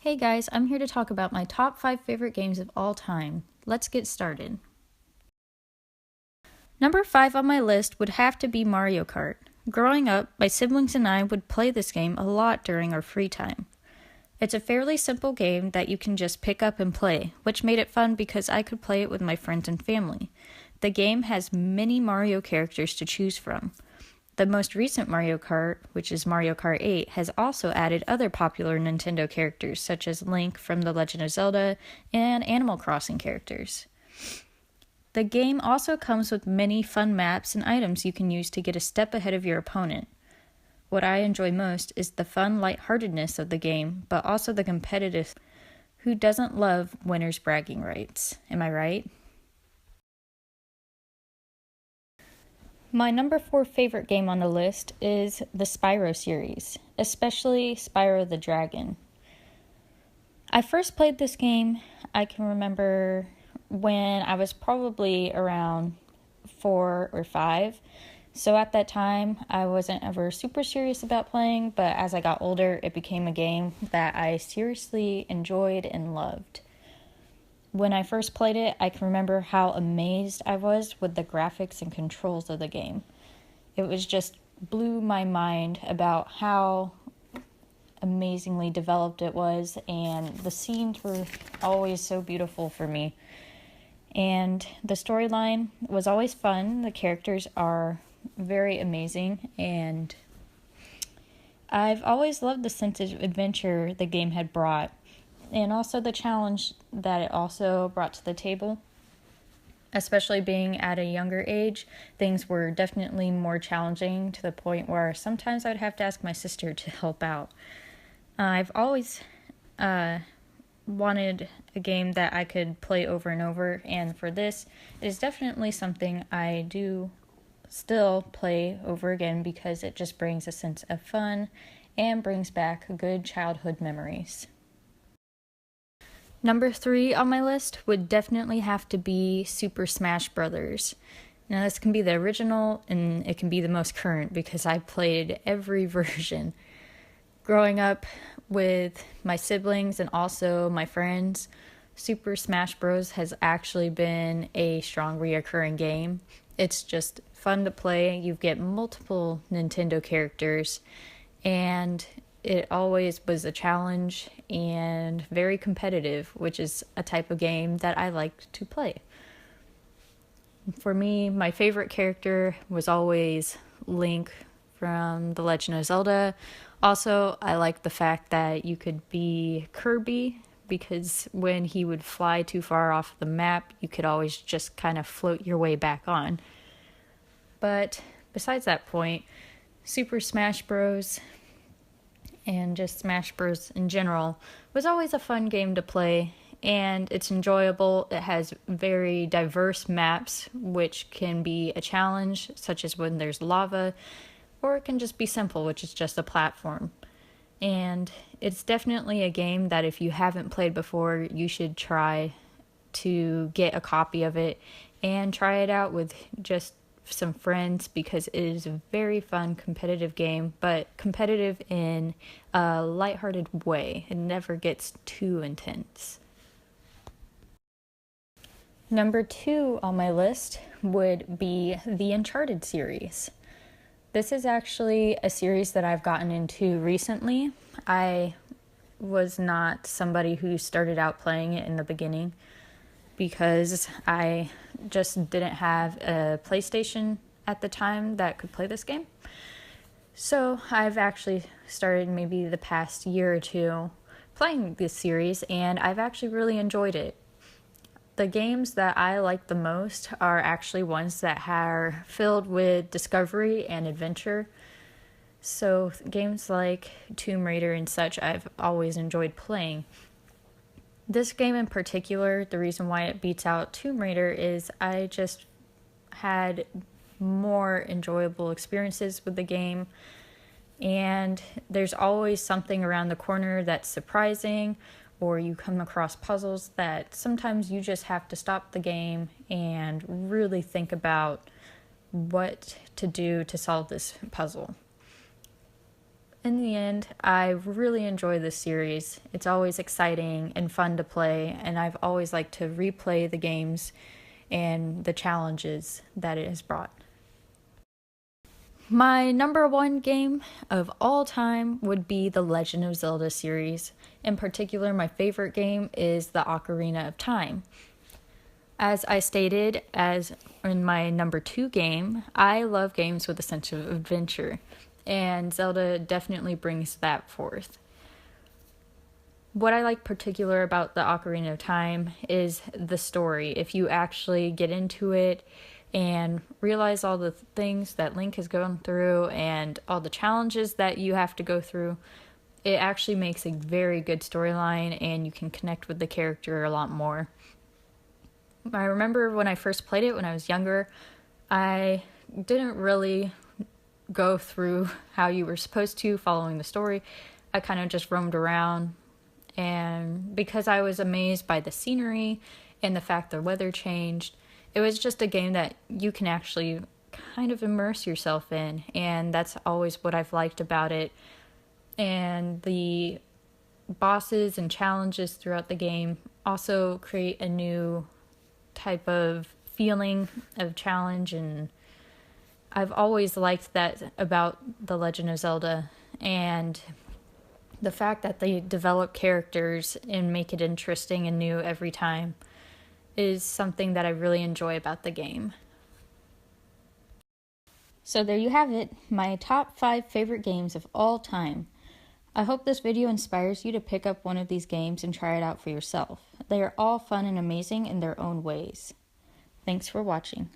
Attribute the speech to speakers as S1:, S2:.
S1: Hey guys, I'm here to talk about my top 5 favorite games of all time. Let's get started. Number 5 on my list would have to be Mario Kart. Growing up, my siblings and I would play this game a lot during our free time. It's a fairly simple game that you can just pick up and play, which made it fun because I could play it with my friends and family. The game has many Mario characters to choose from. The most recent Mario Kart, which is Mario Kart 8, has also added other popular Nintendo characters such as Link from The Legend of Zelda and Animal Crossing characters. The game also comes with many fun maps and items you can use to get a step ahead of your opponent. What I enjoy most is the fun lightheartedness of the game, but also the competitive. Who doesn't love winners' bragging rights? Am I right? My number 4 favorite game on the list is the Spyro series, especially Spyro the Dragon. I first played this game, I can remember when I was probably around 4 or 5. So at that time, I wasn't ever super serious about playing, but as I got older, it became a game that I seriously enjoyed and loved. When I first played it, I can remember how amazed I was with the graphics and controls of the game. It was just blew my mind about how amazingly developed it was, and the scenes were always so beautiful for me. And the storyline was always fun. The characters are very amazing, and I've always loved the sense of adventure the game had brought, and also the challenge that it also brought to the table. Especially being at a younger age, things were definitely more challenging to the point where sometimes I'd have to ask my sister to help out. I've always wanted a game that I could play over and over, and for this, it is definitely something I do still play over again because it just brings a sense of fun and brings back good childhood memories. Number 3 on my list would definitely have to be Super Smash Bros. Now this can be the original and it can be the most current because I played every version. Growing up with my siblings and also my friends, Super Smash Bros. Has actually been a strong reoccurring game. It's just fun to play. You get multiple Nintendo characters, and it always was a challenge and very competitive, which is a type of game that I like to play. For me, my favorite character was always Link from The Legend of Zelda. Also, I like the fact that you could be Kirby because when he would fly too far off the map, you could always just kind of float your way back on. But besides that point, Super Smash Bros. And just Smash Bros. In general was always a fun game to play, and it's enjoyable. It has very diverse maps, which can be a challenge, such as when there's lava, or it can just be simple, which is just a platform. And it's definitely a game that if you haven't played before, you should try to get a copy of it and try it out with just some friends because it is a very fun competitive game, but competitive in a lighthearted way. It never gets too intense. Number 2 on my list would be the Uncharted series. This is actually a series that I've gotten into recently. I was not somebody who started out playing it in the beginning because I just didn't have a PlayStation at the time that could play this game. So I've actually started maybe the past year or two playing this series, and I've actually really enjoyed it. The games that I like the most are actually ones that are filled with discovery and adventure. So games like Tomb Raider and such, I've always enjoyed playing. This game in particular, the reason why it beats out Tomb Raider is I just had more enjoyable experiences with the game, and there's always something around the corner that's surprising, or you come across puzzles that sometimes you just have to stop the game and really think about what to do to solve this puzzle. in the end, I really enjoy this series. It's always exciting and fun to play, and I've always liked to replay the games and the challenges that it has brought. My number one game of all time would be the Legend of Zelda series. In particular, my favorite game is the Ocarina of Time. As I stated, as in my number two game, I love games with a sense of adventure, and Zelda definitely brings that forth. What I like particular about the Ocarina of Time is the story. If you actually get into it and realize all the things that Link has gone through and all the challenges that you have to go through, it actually makes a very good storyline and you can connect with the character a lot more. I remember when I first played it when I was younger, I didn't really go through how you were supposed to following the story. I kind of just roamed around, and because I was amazed by the scenery and the fact the weather changed, it was just a game that you can actually kind of immerse yourself in, and that's always what I've liked about it. And the bosses and challenges throughout the game also create a new type of feeling of challenge, and I've always liked that about The Legend of Zelda, and the fact that they develop characters and make it interesting and new every time is something that I really enjoy about the game. So there you have it, my top 5 favorite games of all time. I hope this video inspires you to pick up one of these games and try it out for yourself. They are all fun and amazing in their own ways. Thanks for watching.